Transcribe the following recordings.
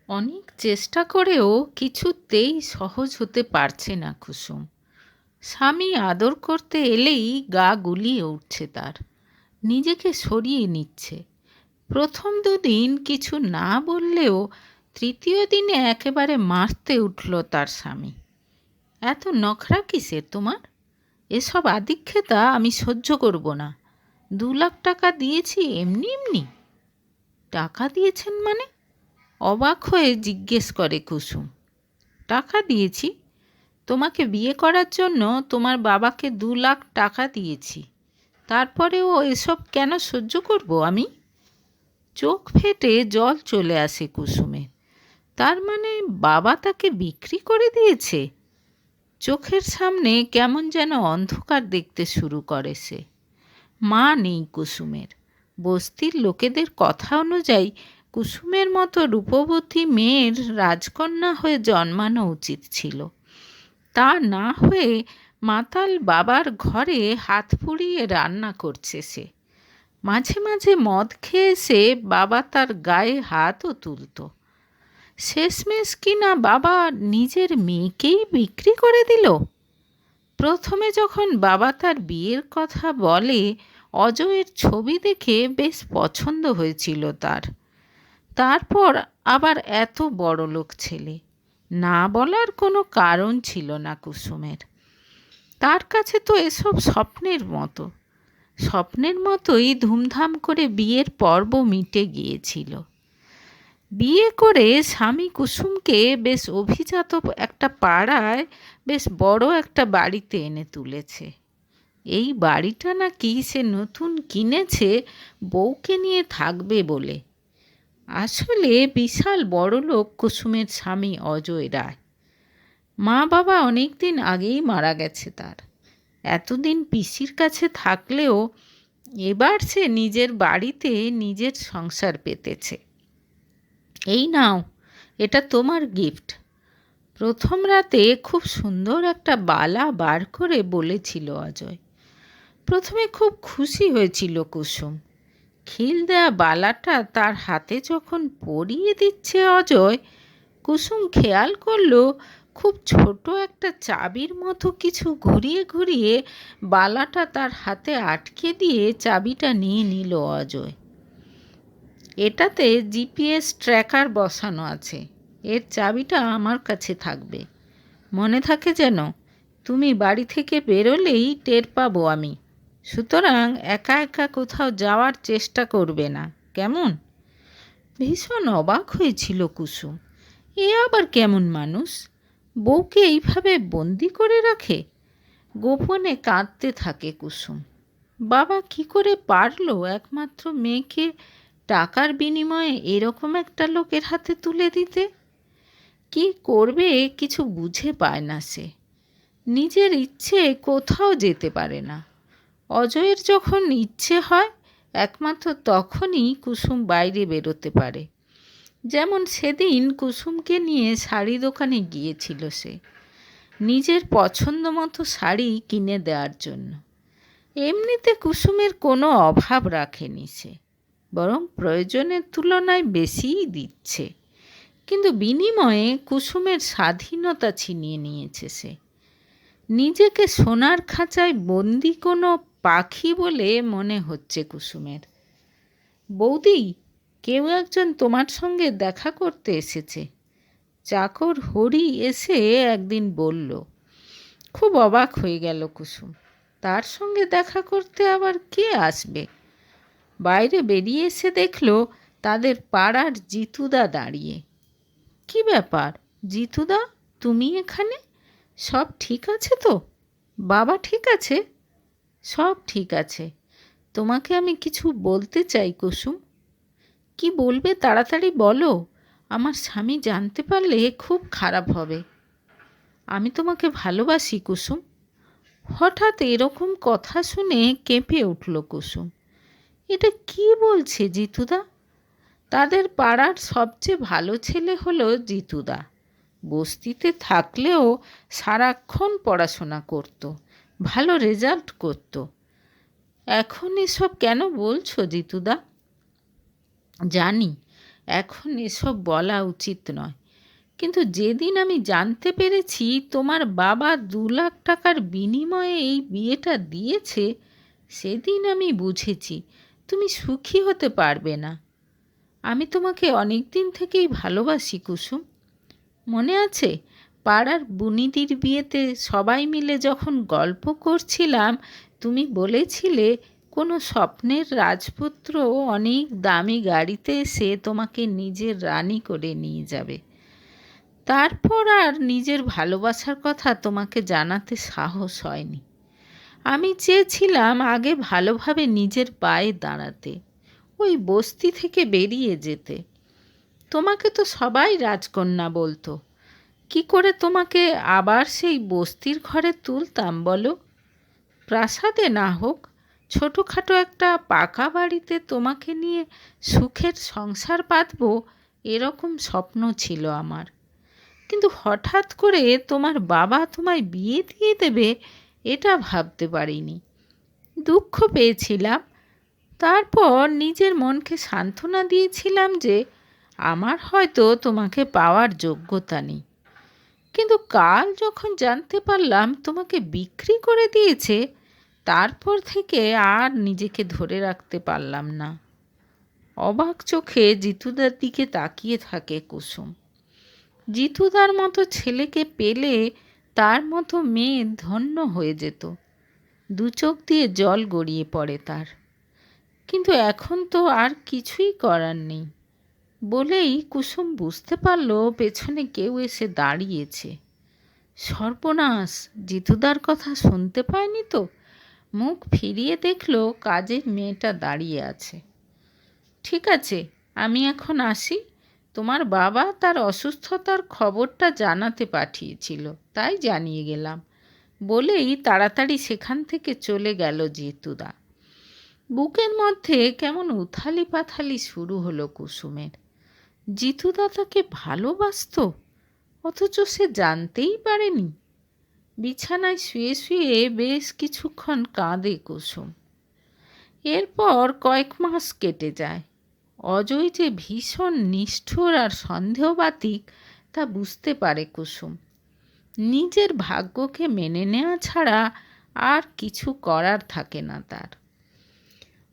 অনেক চেষ্টা করেও কিছুতেই সহজ হতে পারছে না কুসুম। স্বামী আদর করতে এলেই গা গুলিয়ে উঠছে তার, নিজেকে সরিয়ে নিচ্ছে। প্রথম দুদিন কিছু না বললেও তৃতীয় দিনে একেবারে মারতে উঠল তার স্বামী। এত নখরা কিসের তোমার? এসব আদিক্ষেতা আমি সহ্য করব না। 2 লাখ টাকা দিয়েছি এমনি এমনি? টাকা দিয়েছেন মানে? অবাক হয়ে জিজ্ঞেস করে কুসুম। টাকা দিয়েছি? তোমাকে বিয়ে করার জন্য তোমার বাবাকে 2 লাখ টাকা দিয়েছি। তারপরেও এসব কেন সহ্য করব আমি? চোখ ফেটে জল চলে আসে কুসুমের। তার মানে বাবা তাকে বিক্রি করে দিয়েছে? চোখের সামনে কেমন যেন অন্ধকার দেখতে শুরু করে সে। মা নেই কুসুমের। বস্তির লোকেদের কথা অনুযায়ী কুসুমের মতো রূপবতী মেয়ের রাজকন্যা হয়ে জন্মানো উচিত ছিল। তা না হয়ে মাতাল বাবার ঘরে হাত পুড়িয়ে রান্না করছে সে। মাঝে মাঝে মদ খেয়ে এসে বাবা তার গায়ে হাতও তুলত। শেষমেশ কিনা বাবা নিজের মেয়েকেই বিক্রি করে দিল। প্রথমে যখন বাবা তার বিয়ের কথা বলে, অজয়ের ছবি দেখে বেশ পছন্দ হয়েছিল তার। তারপর আবার এত বড়লোক ছেলে, না বলার কোনো কারণ ছিল না কুসুমের। তার কাছে তো এসব স্বপ্নের মতো। স্বপ্নের মতোই ধুমধাম করে বিয়ের পর্ব মিটে গিয়েছিল। বিয়ে করে স্বামী কুসুমকে বেশ অভিজাত একটা পাড়ায় বেশ বড় একটা বাড়িতে এনে তুলেছে। এই বাড়িটা নাকি সে নতুন কিনেছে বউকে নিয়ে থাকবে বলে। আসলে বিশাল বড়লোক কুসুমের স্বামী অজয় রায়। মা বাবা অনেক দিন আগেই মারা গেছে তার। এতদিন পিসির কাছে থাকলেও এবার সে নিজের বাড়িতে নিজের সংসার পেতেছে। এই নাও, এটা তোমার গিফট। প্রথম রাতে খুব সুন্দর একটা বালা বার করে বলেছিল অজয়। প্রথমে খুব খুশি হয়েছিল কুসুম। খিল দেয়া বালাটা তার হাতে যখন পরিয়ে দিচ্ছে অজয়, কুসুম খেয়াল করলো খুব ছোট একটা চাবির মতো কিছু ঘুরিয়ে ঘুরিয়ে বালাটা তার হাতে আটকে দিয়ে চাবিটা নিয়ে নিল অজয়। এটাতে জিপিএস ট্র্যাকার বসানো আছে। এর চাবিটা আমার কাছে থাকবে। মনে থাকে যেন, তুমি বাড়ি থেকে বেরোলেই টের পাবো আমি। সুতরাং একা একা কোথাও যাওয়ার চেষ্টা করবে না, কেমন? ভীষণ অবাক হয়েছিল কুসুম। এ আবার কেমন মানুষ? বউকে এইভাবে বন্দি করে রাখে? গোপনে কাঁদতে থাকে কুসুম। বাবা কি করে পারলো একমাত্র মেয়েকে টাকার বিনিময়ে এরকম একটা লোকের হাতে তুলে দিতে? কি করবে কিছু বুঝে পায় না সে। নিজের ইচ্ছে কোথাও যেতে পারে না। অজয়ের যখন ইচ্ছে হয় একমাত্র তখনই কুসুম বাইরে বেরোতে পারে। যেমন সেদিন কুসুমকে নিয়ে শাড়ি দোকানে গিয়েছিল সে, নিজের পছন্দ মতো শাড়ি কিনে দেওয়ার জন্য। এমনিতে কুসুমের কোনো অভাব রাখেনি সে, বরং প্রয়োজনের তুলনায় বেশিই দিচ্ছে। কিন্তু বিনিময়ে কুসুমের স্বাধীনতা ছিনিয়ে নিয়েছে সে। নিজেকে সোনার খাঁচায় বন্দি কোনো পাখি বলে মনে হচ্ছে কুসুমের। বৌদি, কেউ একজন তোমার সঙ্গে দেখা করতে এসেছে, চাকর হরি এসে একদিন বলল। খুব অবাক হয়ে গেল কুসুম। তার সঙ্গে দেখা করতে আবার কে আসবে? বাইরে বেরিয়ে এসে দেখল তাদের পাড়ার জিতুদা দাঁড়িয়ে। কি ব্যাপার জিতুদা, তুমি এখানে? সব ঠিক আছে তো? বাবা ঠিক আছে? সব ঠিক আছে। তোমাকে আমি কিছু বলতে চাই কুসুম। কি বলবে তাড়াতাড়ি বলো, আমার স্বামী জানতে পারলে খুব খারাপ হবে। আমি তোমাকে ভালোবাসি কুসুম। হঠাৎ এরকম কথা শুনে কেঁপে উঠল কুসুম। এটা কি বলছে জিতুদা? তাদের পাড়ার সবচেয়ে ভালো ছেলে হলো জিতুদা। বস্তিতে থাকলেও সারাক্ষণ পড়াশোনা করত, ভালো রেজাল্ট করত। এখন এসব কেন বলছো জিতুদা? জানি এখন এসব বলা উচিত নয়, কিন্তু যেদিন আমি জানতে পেরেছি তোমার বাবা 2 লাখ টাকার বিনিময়ে এই বিয়েটা দিয়েছে, সেদিন আমি বুঝেছি তুমি সুখী হতে পারবে না। আমি তোমাকে অনেক দিন থেকেই ভালোবাসি কুসুম। মনে আছে পাড়ার বুনিদির বিয়েতে সবাই মিলে যখন গল্প করছিলাম, তুমি বলেছিলে কোনো স্বপ্নের রাজপুত্র অনেক দামি গাড়িতে এসে তোমাকে নিজের রানী করে নিয়ে যাবে। তারপর আর নিজের ভালোবাসার কথা তোমাকে জানাতে সাহস হয়নি। আমি চেয়েছিলাম আগে ভালোভাবে নিজের পায়ে দাঁড়াতে, ওই বস্তি থেকে বেরিয়ে যেতে। তোমাকে তো সবাই রাজকন্যা বলতো। কি করে তোমাকে আবার সেই বস্তির ঘরে তুলতাম বলো? প্রাসাদে না হোক, ছোটোখাটো একটা পাকা বাড়িতে তোমাকে নিয়ে সুখের সংসার পাতবো, এরকম স্বপ্ন ছিল আমার। কিন্তু হঠাৎ করে তোমার বাবা তোমায় বিয়ে দিয়ে দেবে, এটা ভাবতে পারিনি। দুঃখ পেয়েছিলাম। তারপর নিজের মনকে সান্ত্বনা দিয়েছিলাম যে আমার হয়তো তোমাকে পাওয়ার যোগ্যতা নেই। কিন্তু কাল যখন জানতে পারলাম তোমাকে বিক্রি করে দিয়েছে, তারপর থেকে আর নিজেকে ধরে রাখতে পারলাম না। অবাক চোখে জিতুদার দিকে তাকিয়ে থাকে কুসুম। জিতুদার মতো ছেলেকে পেলে তার মতো মেয়ে ধন্য হয়ে যেত। 2 চোখ দিয়ে জল গড়িয়ে পড়ে তার। কিন্তু এখন তো আর কিছুই করার নেই বলেই কুসুম বুঝতে পারল পেছনে কেউ এসে দাঁড়িয়েছে। সর্বনাশ, জিতুদার কথা শুনতে পায়নি তো? মুখ ফিরিয়ে দেখল কাজের মেয়েটা দাঁড়িয়ে আছে। ঠিক আছে, আমি এখন আসি। তোমার বাবা তার অসুস্থতার খবরটা জানাতে পাঠিয়েছিল, তাই জানিয়ে গেলাম বলেই তাড়াতাড়ি সেখান থেকে চলে গেল জিতুদা। বুকের মধ্যে কেমন উথালি পাথালি শুরু হলো কুসুমের। জিতুদা তাকে ভালোবাসতো, অথচ সে জানতেই পারেনি। বিছানায় শুয়ে শুয়ে বেশ কিছুক্ষণ কাঁদে কুসুম। এরপর কয়েক মাস কেটে যায়। অজয় যে ভীষণ নিষ্ঠুর আর সন্দেহবাতিক তা বুঝতে পারে কুসুম। নিজের ভাগ্যকে মেনে নেওয়া ছাড়া আর কিছু করার থাকে না তার।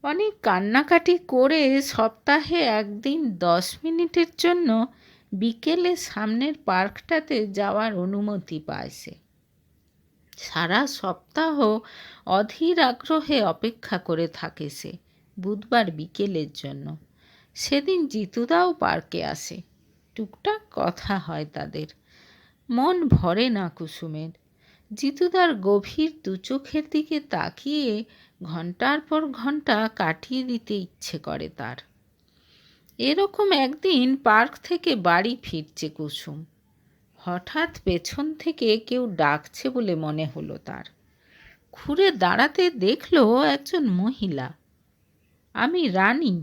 অনেক কান্নাকাটি করে সপ্তাহে একদিন 10 মিনিটের জন্য বিকেলে সামনের পার্কটাতে যাওয়ার অনুমতি পায় সে। সারা সপ্তাহ অধীর আগ্রহে অপেক্ষা করে থাকে সে বুধবার বিকেলের জন্য। সেদিন জিতুদাও পার্কে আসে। টুকটাক কথা হয় তাদের। মন ভরে না কুসুমের। জিতুদার গভীর 2 চোখের দিকে তাকিয়ে ঘন্টার পর ঘন্টা কাটিয়ে দিতে ইচ্ছে করে তার। এরকম একদিন পার্ক থেকে বাড়ি ফিরছে কুসুম। হঠাৎ পেছন থেকে কেউ ডাকছে বলে মনে হলো তার। ঘুরে দাঁড়াতে দেখল একজন মহিলা। আমি রানী,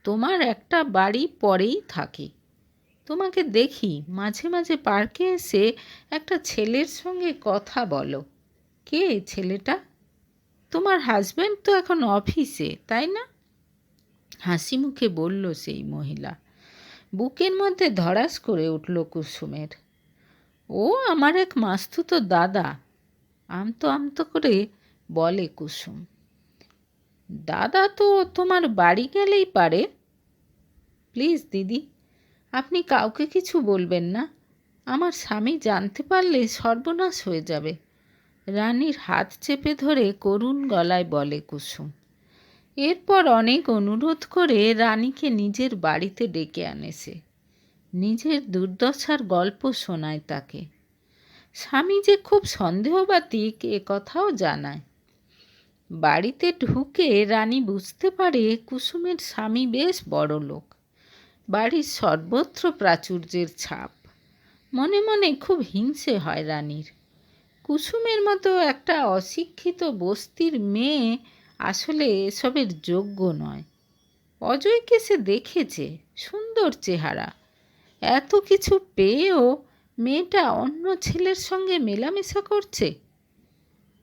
তোমার একটা বাড়ি পরেই থাকি। তোমাকে দেখি মাঝে মাঝে পার্কে এসে একটা ছেলের সঙ্গে কথা বলো। কে ছেলেটা? তোমার হাজব্যান্ড তো এখন অফিসে, তাই না? হাসি মুখে বলল সেই মহিলা। বুকের মধ্যে ধড়াস করে উঠল কুসুমের। ও আমার এক মাস্তুতো দাদা, আমতো আমতো করে বলে কুসুম। দাদা তো তোমার বাড়ি গেলেই পারে। প্লিজ দিদি, আপনি কাউকে কিছু বলবেন না। আমার স্বামী জানতে পারলে সর্বনাশ হয়ে যাবে। রানীর হাত চেপে ধরে করুণ গলায় বলে কুসুম। এরপর অনেক অনুরোধ করে রানীকে নিজের বাড়িতে ডেকে আনে সে। নিজের দুর্দশার গল্প শোনায় তাকে। স্বামী যে খুব সন্দেহবাতিক এ কথাও জানায়। বাড়িতে ঢুকে রানী বুঝতে পারে কুসুমের স্বামী বেশ বড়লোক। বাড়ির সর্বত্র প্রাচুর্যের ছাপ। মনে মনে খুব হিংসে হয় রানীর। কুসুমের মতো একটা অশিক্ষিত বস্তির মেয়ে আসলে এসবের যোগ্য নয়। অজয়কে সে দেখেছে, সুন্দর চেহারা। এত কিছু পেয়েও মেয়েটা অন্য ছেলের সঙ্গে মেলামেশা করছে।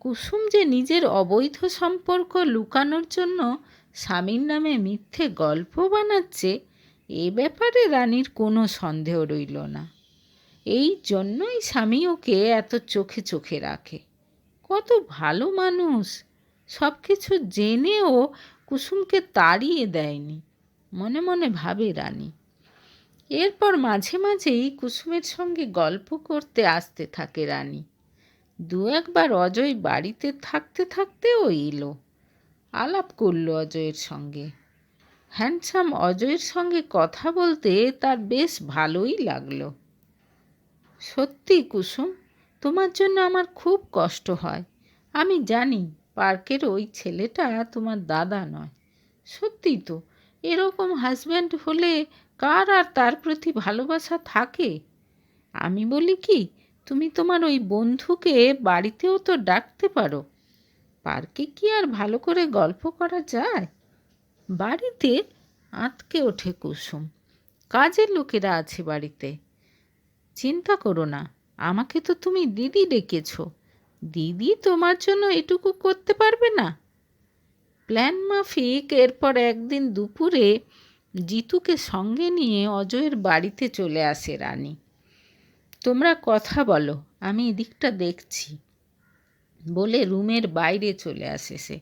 কুসুম যে নিজের অবৈধ সম্পর্ক লুকানোর জন্য স্বামীর নামে মিথ্যে গল্প বানাচ্ছে, এ ব্যাপারে রানীর কোনো সন্দেহ রইল না। এই জন্যই স্বামী ওকে এত চোখে চোখে রাখে। কত ভালো মানুষ, সব কিছু জেনেও কুসুমকে তাড়িয়ে দেয়নি, মনে মনে ভাবে রানী। এরপর মাঝে মাঝেই কুসুমের সঙ্গে গল্প করতে আসতে থাকে রানী। দু একবার অজয় বাড়িতে থাকতে থাকতেও এলো, আলাপ করলো অজয়ের সঙ্গে। হ্যান্ডসাম অজয়ের সঙ্গে কথা বলতে তার বেশ ভালোই লাগলো। সত্যি কুসুম, তোমার জন্য আমার খুব কষ্ট হয়। আমি জানি পার্কের ওই ছেলেটা তোমার দাদা নয়। সত্যি তো, এরকম হাজব্যান্ড হলে কার আর তার প্রতি ভালোবাসা থাকে? আমি বলি কি, তুমি তোমার ওই বন্ধুকে বাড়িতেও তো ডাকতে পারো। পার্কে কি আর ভালো করে গল্প করা যায়? বাড়িতে? আঁতকে ওঠে কুসুম। কাজের লোকেরা আছে বাড়িতে। চিন্তা করো না, আমাকে তো তুমি দিদি ডেকেছ। দিদি তোমার জন্য এটুকু করতে পারবে না? প্ল্যান মাফিক এরপর একদিন দুপুরে জিতুকে সঙ্গে নিয়ে অজয়ের বাড়িতে চলে আসে রানী। তোমরা কথা বলো, আমি এদিকটা দেখছি বলে রুমের বাইরে চলে আসে সে।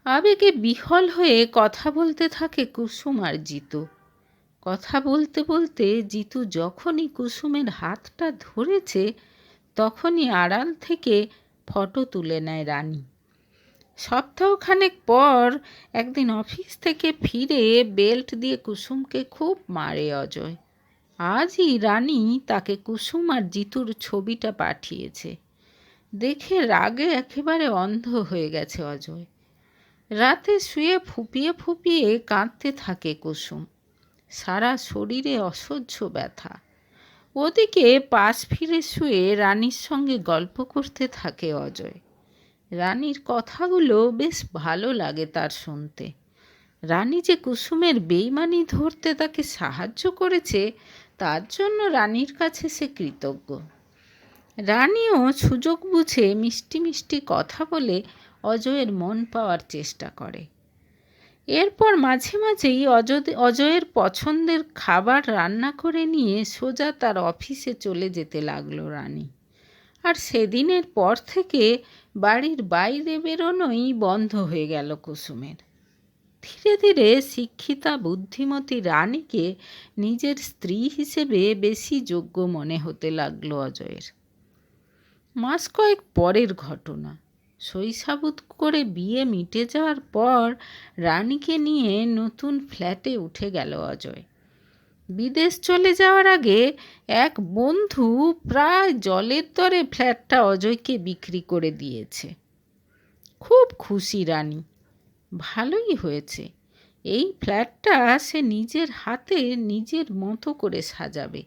আবেগে বিহ্বল হয়ে কথা বলতে থাকে কুসুম আর জিতু। কথা বলতে বলতে জিতু যখনই কুসুমের হাতটা ধরেছে তখনই আড়াল থেকে ফটো তুলে নেয় রানী। সপ্তাহখানেক পর একদিন অফিস থেকে ফিরে বেল্ট দিয়ে কুসুমকে খুব মারে অজয়। আজই রানী তাকে কুসুম আর জিতুর ছবিটা পাঠিয়েছে। দেখে রাগে একেবারে অন্ধ হয়ে গেছে অজয়। রাতে শুয়ে ফুপিয়ে ফুপিয়ে কাঁদতে থাকে কুসুম। সারা শরীরে অসহ্য ব্যথা। ওদিকে পাশ ফিরে শুয়ে রানীর সঙ্গে গল্প করতে থাকে অজয়। রানীর কথাগুলো বেশ ভালো লাগে তার শুনতে। রানী যে কুসুমের বেইমানি ধরতে তাকে সাহায্য করেছে, তার জন্য রানীর কাছে সে কৃতজ্ঞ। রানীও সুযোগ বুঝে মিষ্টি মিষ্টি কথা বলে অজয়ের মন পাওয়ার চেষ্টা করে। এরপর মাঝে মাঝেই অজয়ের পছন্দের খাবার রান্না করে নিয়ে সোজা তার অফিসে চলে যেতে লাগলো রানী। আর সেদিনের পর থেকে বাড়ির বাইরে বেরোনোই বন্ধ হয়ে গেল কুসুমের। ধীরে ধীরে শিক্ষিতা বুদ্ধিমতী রানীকে নিজের স্ত্রী হিসেবে বেশি যোগ্য মনে হতে লাগলো অজয়ের। মাস কয়েক পরের ঘটনা। শৈশাবুত করে বিয়ে মিটে যাওয়ার পর রানীকে নিয়ে নতুন ফ্ল্যাটে উঠে গেল অজয়। বিদেশ চলে যাওয়ার আগে এক বন্ধু প্রায় জলের দরে ফ্ল্যাটটা অজয়কে বিক্রি করে দিয়েছে। খুব খুশি রানী। ভালোই হয়েছে, এই ফ্ল্যাটটা সে নিজের হাতে নিজের মতো করে সাজাবে।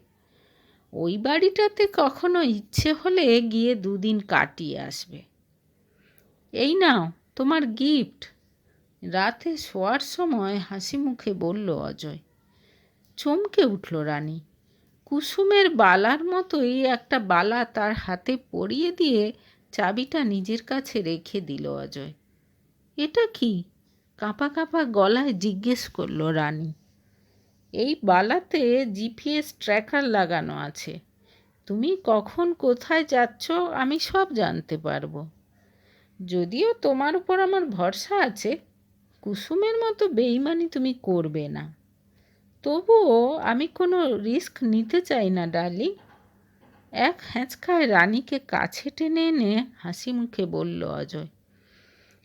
ওই বাড়িটাতে কখনো ইচ্ছে হলে গিয়ে দুদিন কাটিয়ে আসবে। এই নাও তোমার গিফট। রাতে শোয়ার সময় হাসি মুখে বলল অজয়। চমকে উঠল রানী। কুসুমের বালার মতোই একটা বালা তার হাতে পরিয়ে দিয়ে চাবিটা নিজের কাছে রেখে দিল অজয়। এটা কি? কাঁপা কাঁপা গলায় জিজ্ঞেস করল রানী। এই বালাতে জিপিএস ট্র্যাকার লাগানো আছে। তুমি কখন কোথায় যাচ্ছ আমি সব জানতে পারবো। যদিও তোমার উপর আমার ভরসা আছে, কুসুমের মতো বেইমানি তুমি করবে না। তবুও আমি কোনো রিস্ক নিতে চাই না ডার্লিং। এক হ্যাঁচকায় রানীকে কাছে টেনে এনে হাসি মুখে বলল অজয়।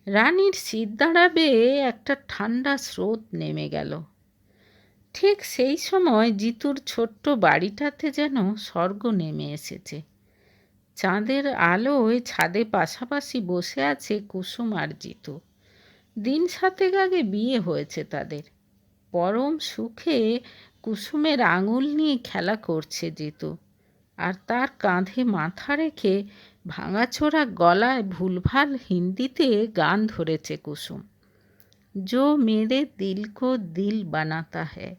রানীর শীত দাঁড়াবে একটা ঠান্ডা স্রোত নেমে গেল। ঠিক সেই সময় জিতুর ছোট্ট বাড়িটাতে যেন স্বর্গ নেমে এসেছে। চাঁদের আলোয় ছাদে পাশাপাশি বসে আছে কুসুম আর জিতু। দিন 7 আগে বিয়ে হয়েছে তাদের। পরম সুখে কুসুমের আঙুল নিয়ে খেলা করছে জিতু, আর তার কাঁধে মাথা রেখে ভাঙাচোরা গলায় ভুলভাল হিন্দিতে গান ধরেছে কুসুম। जो मेरे दिल को दिल बनाता है